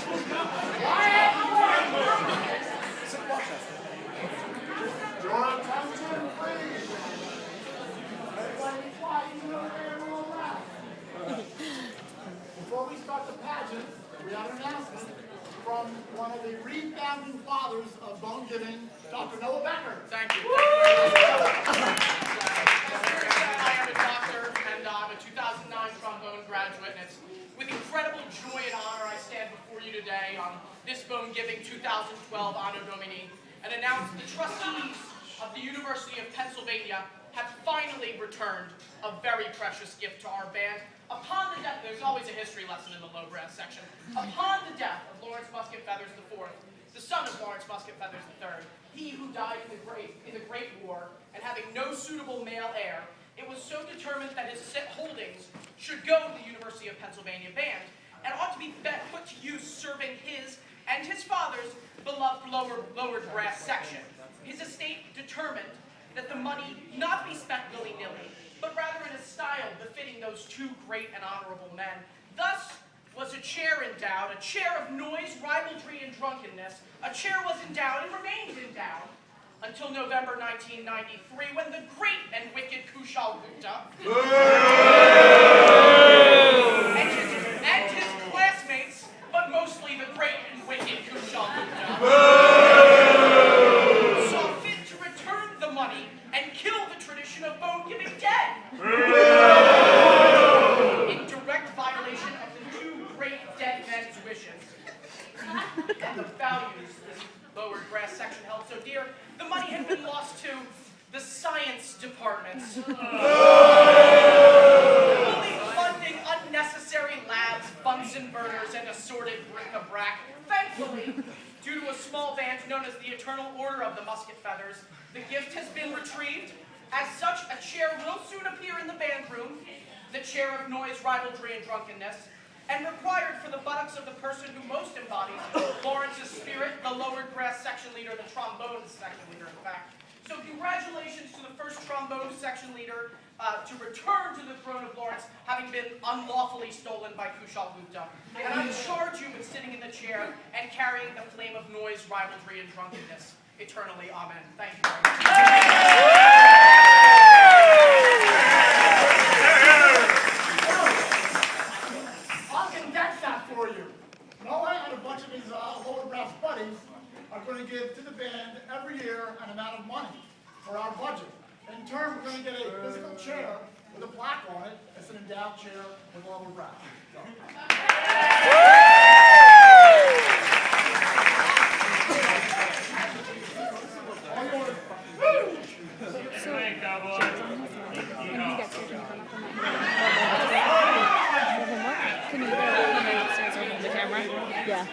Your attention, please. Everybody be quiet, you know they're all around. Before we start the pageant, we have an announcement from one of the re-founding fathers of Bonegiving, Dr. Noah Becker. Thank you. I am a doctor, and I'm a 2009 trombone graduate, and it's with incredible joy and honor I stand before you today on this Bonegiving 2012 Anno Domini and announce the trustees of the University of Pennsylvania have finally returned a very precious gift to our band. Upon the death, there's always a history lesson in the low brass section. Upon the death of Lawrence Musket Feathers IV, the son of Lawrence Musket Feathers III, he who died in the Great War, and having no suitable male heir, it was so determined that his holdings should go to the University of Pennsylvania Band, and ought to be put to use serving his and his father's beloved lower brass section. His estate determined that the money not be spent willy-nilly, but rather in a style befitting those two great and honorable men. Thus was a chair endowed, a chair of noise, ribaldry, and drunkenness. A chair was endowed and remained endowed until November 1993, when the great and wicked Kushal Gupta and his classmates, but mostly the great and wicked Kushal Gupta, saw fit to return the money and kill the tradition of Bonegiving dead. In direct violation of the two great dead men's wishes and the values this lower brass section held so dear, the money had been lost to the science department, fully funding unnecessary labs, Bunsen burners, and assorted bric-a-brac. Thankfully, due to a small band known as the Eternal Order of the Musket Feathers, the gift has been retrieved. As such, a chair will soon appear in the band room, the chair of noise, ribaldry, and drunkenness, and required for the buttocks of the person who most embodies Lawrence's spirit, the lowered brass section leader, the trombone section leader, in fact. So congratulations to the first trombone section leader to return to the throne of Lawrence, having been unlawfully stolen by Kushal Gupta. And I charge you with sitting in the chair and carrying the flame of noise, ribaldry, and drunkenness eternally. Amen. Thank you very much. For you. Noah and a bunch of his lower brass buddies are going to give to the band every year an amount of money for our budget. In turn, we're going to get a physical chair with a plaque on it. It's an endowed chair with lower brass. So. Yeah,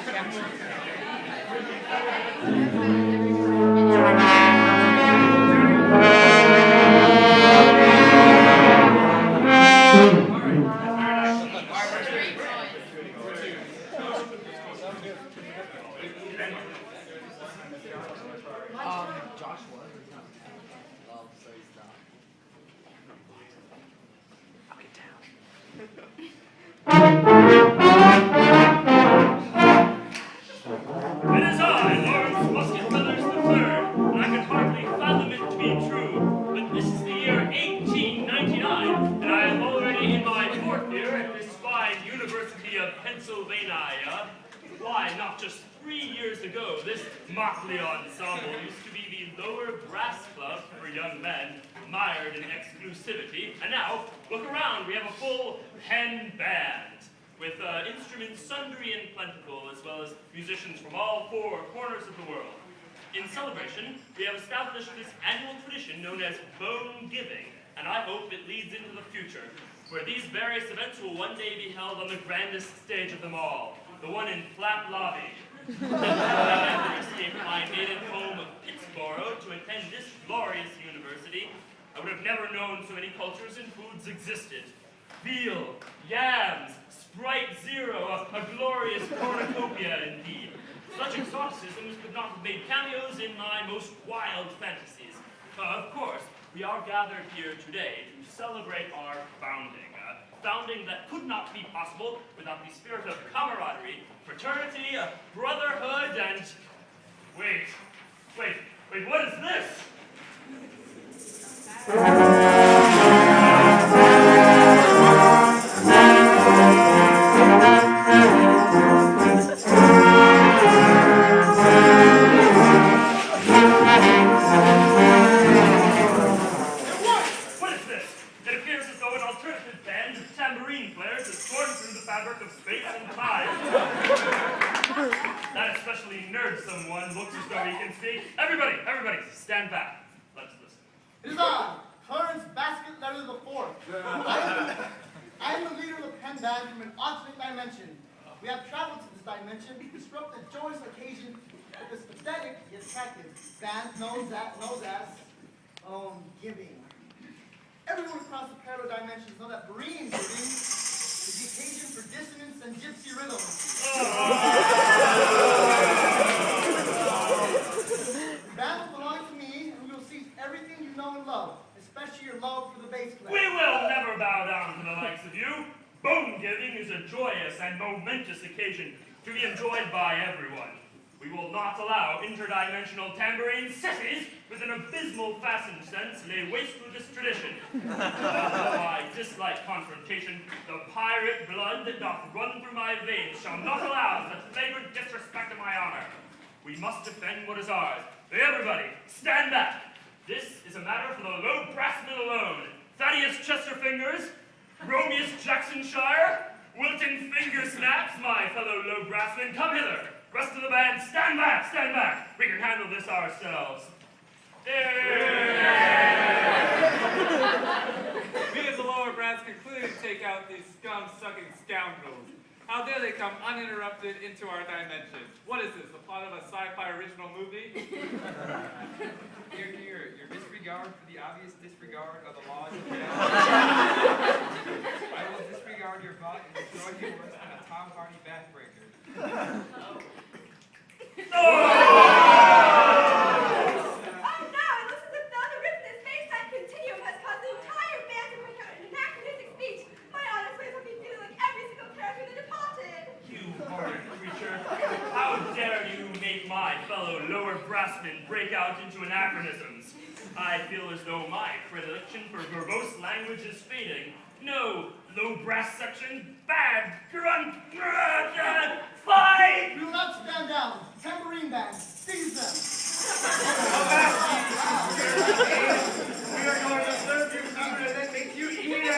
thank you. Joshua. So he's not. I'll get down. It is I, Lawrence Musket Feathers III, and I could hardly fathom it to be true, but this is the year 1899, and I am already in my fourth year at this fine University of Pennsylvania. Why, not just 3 years ago, this motley ensemble used to be the Lower Brass Club for young men, mired in exclusivity, and now, look around, we have a full Penn Band, with instruments sundry and plentiful, as well as musicians from all 4 corners of the world. In celebration, we have established this annual tradition known as Bonegiving, and I hope it leads into the future, where these various events will one day be held on the grandest stage of them all, the one in Flap Lobby. I escaped my native home of Pittsboro to attend this glorious university. I would have never known so many cultures and foods existed. Veal, yams, Sprite Zero, a glorious cornucopia indeed. Such exoticisms could not have made cameos in my most wild fantasies. Of course, we are gathered here today to celebrate our founding. Founding that could not be possible without the spirit of camaraderie, fraternity, brotherhood, and... Wait, what is this? What is this? It appears as though an alternative band of tambourine players has torn through the fabric of space and time. That especially nerdsome one looks as though he can speak. Everybody, stand back. Let's listen. It is I, Clarence Basket Letter the Fourth. I am the leader of the Penn Band from an alternate dimension. We have traveled to this dimension to disrupt the joyous occasion of this pathetic yet attractive band known as Bonegiving. Everyone across the parallel dimensions know that Bonegiving is the occasion for dissonance and gypsy rhythms. The band will belong to me, and we will seize everything you know and love, especially your love for the bass player. We will never bow down to the likes of you. Bonegiving is a joyous and momentous occasion to be enjoyed by everyone. We will not allow interdimensional tambourine sissies with an abysmal fastened sense lay waste to this tradition. Although I dislike confrontation, the pirate blood that doth run through my veins shall not allow such flagrant disrespect of my honor. We must defend what is ours. Everybody, stand back. This is a matter for the low brassmen alone. Thaddeus Chesterfingers, Romeus Jacksonshire, Wilton Fingersnaps, my fellow low brassmen, come hither. Rest of the band, stand back, stand back. We can handle this ourselves. We of the lower brass can clearly take out these scum-sucking scoundrels. How dare they come uninterrupted into our dimension? What is this, the plot of a sci-fi original movie? Here, your disregard for the obvious disregard of the laws of reality. I will disregard your vote and destroy you worse than a Tom Hardy backbreaker. No! Lower brassmen break out into anachronisms. I feel as though my predilection for verbose language is fading. No, low brass section, bad, grunt, fight! We will not stand down. Tambourine band, seize them. We are going to serve you something that makes you eat it.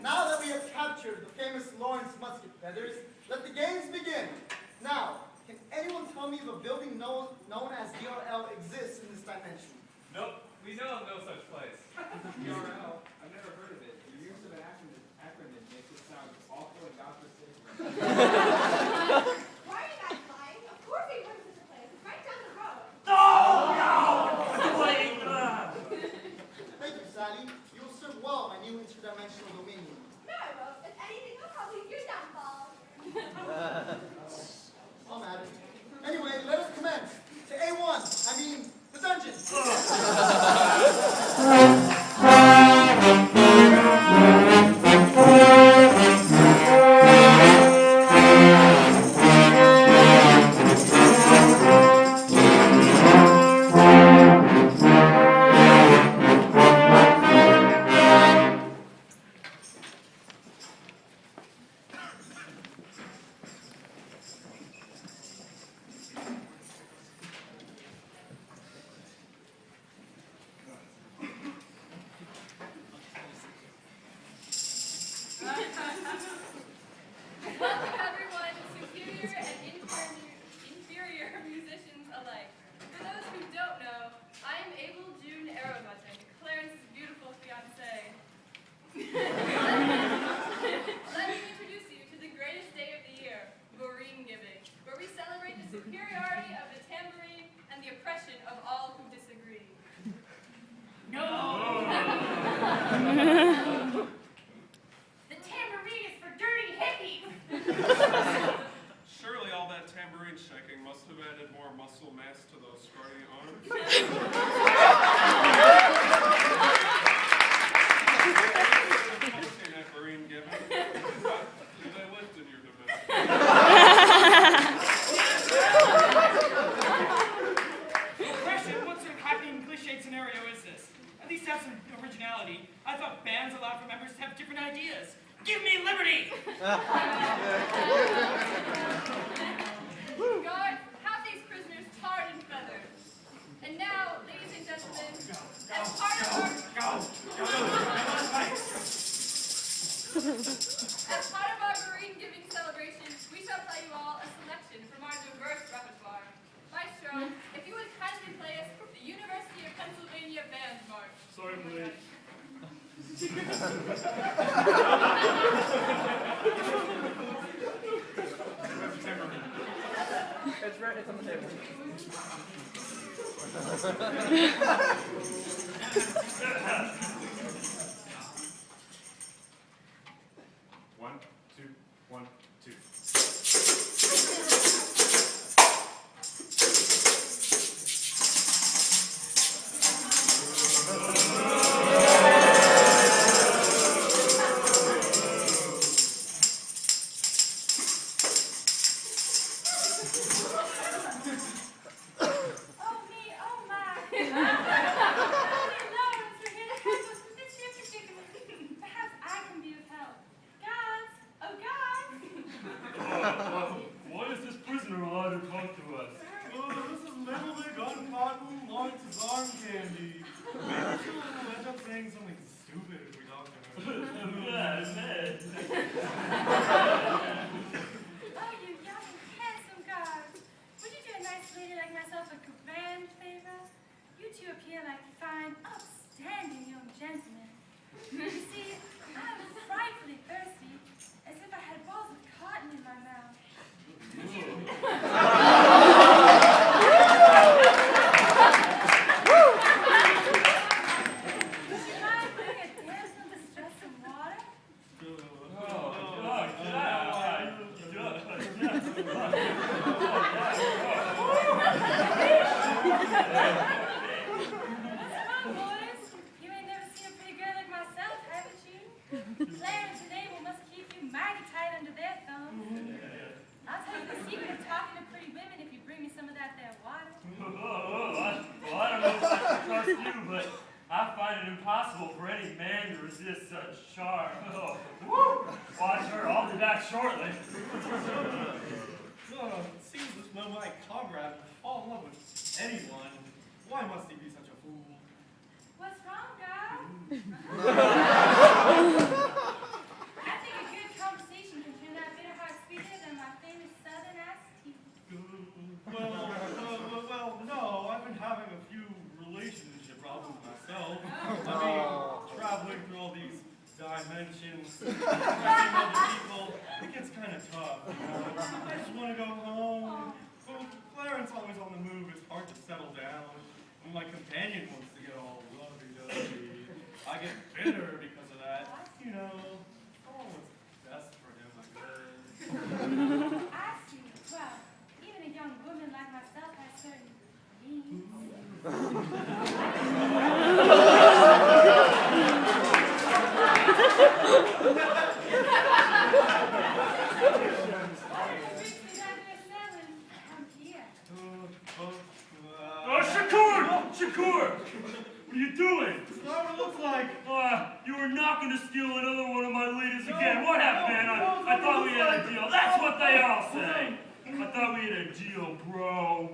Now that we have captured the famous Lawrence musket feathers, let the games begin. Now, can anyone tell me if a building known as DRL exists in this dimension? Nope, we know of no such place. DRL, I've never heard of it. Your use of an acronym makes it sound awful and godforsaken. Why are you guys lying? Of course we heard of such a place. It's right down the road. Thank you, Sally. You will serve well my new interdimensional dominion. No, I won't. If anything, I'll probably your downfall. I'm at it. Anyway, let us commence. To A1, I mean, the dungeon. The tambourine is for dirty hippies. Surely all that tambourine shaking must have added more muscle mass to those scrawny arms. Tambourine given. Do they lift in your dimension? Question, what sort of hacking cliched scenario is this? At least have some originality. I thought bands allowed for members to have different ideas. Give me liberty! God, have these prisoners tarred and feathered. And now, ladies and gentlemen, as part of our Marine Giving celebration, we shall play you all a selection from our diverse repertoire. Maestro, if you would kindly play us the University of Pennsylvania Band March. Sorry, I'm late. It's right, it's on the table. One, two, 1, 2. Oh me, oh my. Perhaps I can be of help. Gods, oh gods. Why is this prisoner allowed to talk to us? This is Little Big Uncotton Lawrence's arm candy. Maybe she'll end up saying something stupid if we talk to her. Yeah, I bet. Oh, you young and handsome gods. Would you do a nice lady like myself a grand favor? You two appear like fine, upstanding young gentlemen. You see, I'm frightfully thirsty, as if I had balls of cotton in my mouth. Would you mind putting a damsel in distress some water? What's wrong, boys? You ain't never seen a pretty girl like myself, haven't you? Clarence and Abel must keep you mighty tight under their thumbs. I'll tell you the secret of talking to pretty women if you bring me some of that there water. I don't know if I can trust you, but I find it impossible for any man to resist such charm. Oh, watch her, I'll be back shortly. It seems as though my comrade would fall in love with anyone. Why must he be such a fool? What's wrong, guys? I think a good conversation can turn that bitter heart sweeter than my famous southern iced tea. Well, no, I've been having a few relationship problems myself. I mean, traveling through all these dimensions, meeting other people, it gets kind of tough. I just want to go home. But with Clarence always on the move, it's hard to settle down. When my companion wants to get all lovey-dovey, I get bitter because of that. You know, oh, what's best for him, I guess. I see. Well, even a young woman like myself has certain needs. Shakur! What are you doing? That's not what it looks like. You were not going to steal another one of my ladies again. What happened, man? I thought we had a deal. That's what they all say. I thought we had a deal, bro.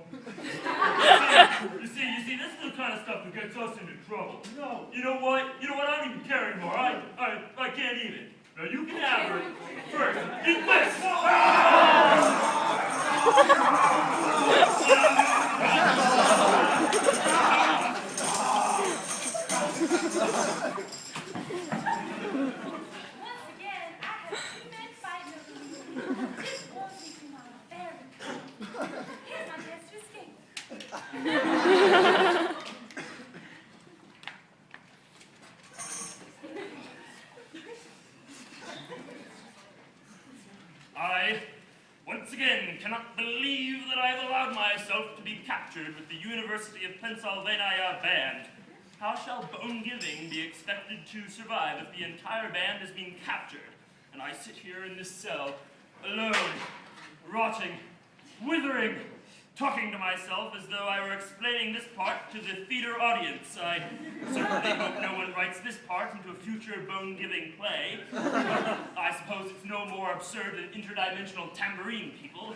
You see, this is the kind of stuff that gets us into trouble. No. You know what? I don't even care anymore. I can't eat it. Now you can have her. First, eat this. Once again, I have two men fighting over me. This won't lead to my very Here's my chance to escape. believe that I have allowed myself to be captured with the University of Pennsylvania band. How shall Bonegiving be expected to survive if the entire band is being captured, and I sit here in this cell, alone, rotting, withering, talking to myself as though I were explaining this part to the theater audience. I certainly hope no one writes this part into a future Bonegiving play. I suppose it's no more absurd than interdimensional tambourine people.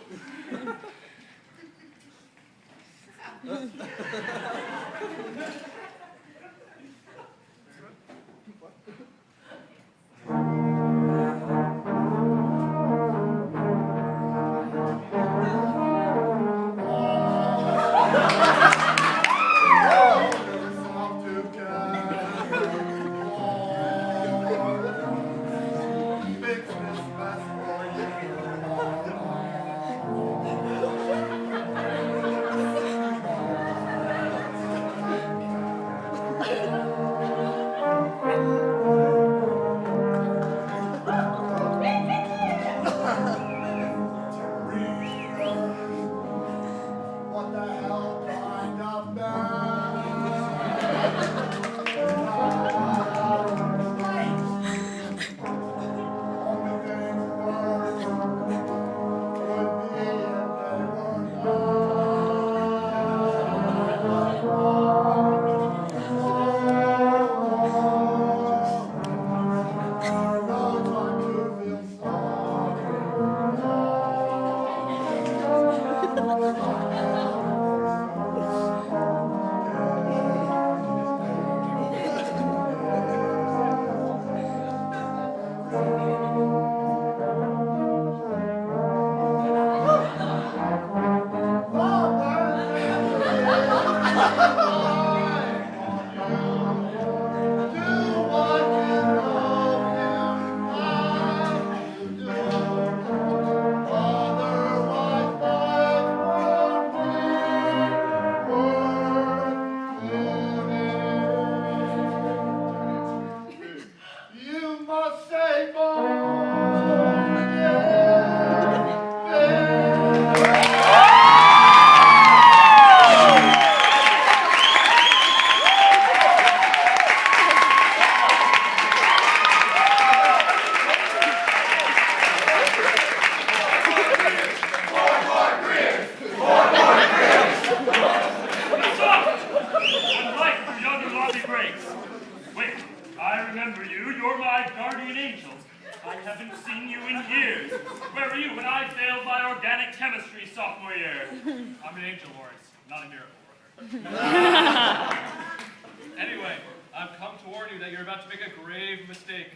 Anyway, I've come to warn you that you're about to make a grave mistake,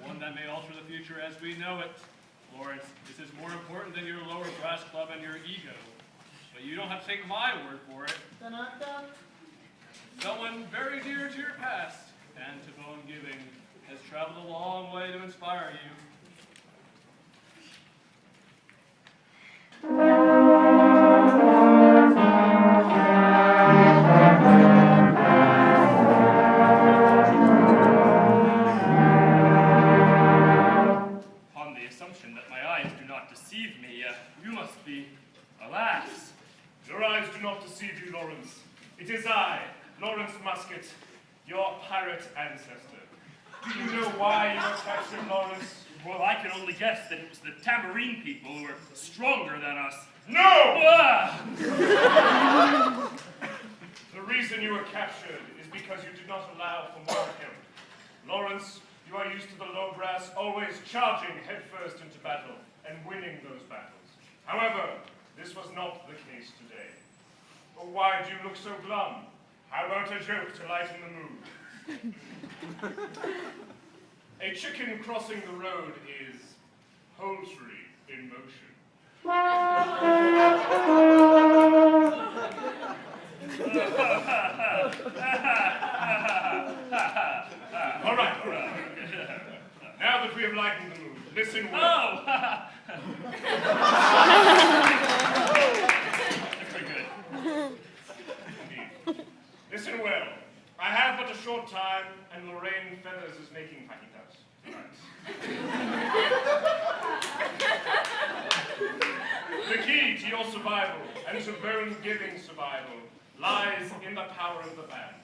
one that may alter the future as we know it. Lawrence, this is more important than your lower brass club and your ego. But you don't have to take my word for it. Someone very dear to your past and to Bonegiving has traveled a long way to inspire you. Upon the assumption that my eyes do not deceive me, you must be, alas. Your eyes do not deceive you, Lawrence. It is I, Lawrence Musket, your pirate ancestor. Do you know why you were captured, Lawrence? Well, I can only guess that it was the tambourine people who were stronger than us. No! Ah! The reason you were captured is because you did not allow for more help. Lawrence, you are used to the low brass always charging headfirst into battle and winning those battles. However, this was not the case today. But why do you look so glum? How about a joke to lighten the mood? A chicken crossing the road is poultry in motion. All right. Now that we have lightened the mood, listen well. Very good. Indeed. Listen well. I have but a short time, and Lorraine Feathers is making fajitas tonight. The key to your survival and to bone-giving survival lies in the power of the band.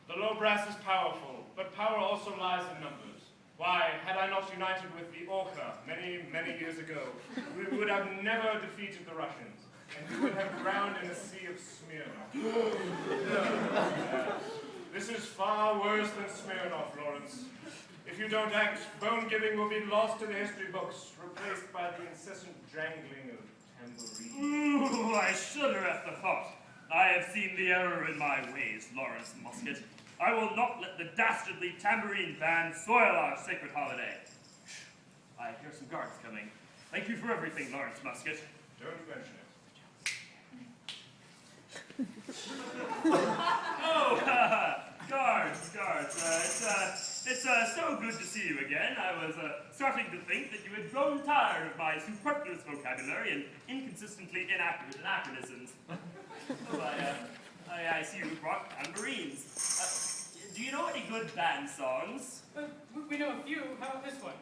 The low brass is powerful, but power also lies in numbers. Why, had I not united with the Orca many, many years ago, we would have never defeated the Russians, and we would have drowned in a sea of Smirnoff. This is far worse than Smirnoff, Lawrence. If you don't act, bone-giving will be lost to the history books, replaced by the incessant jangling of tambourines. Ooh, I shudder at the thought. I have seen the error in my ways, Lawrence Musket. I will not let the dastardly tambourine band soil our sacred holiday. I hear some guards coming. Thank you for everything, Lawrence Musket. Don't mention it. Oh, guards. It's so good to see you again. I was starting to think that you had grown tired of my superfluous vocabulary and inconsistently inaccurate anachronisms. I see you brought tambourines. Do you know any good band songs? We know a few. How about this one?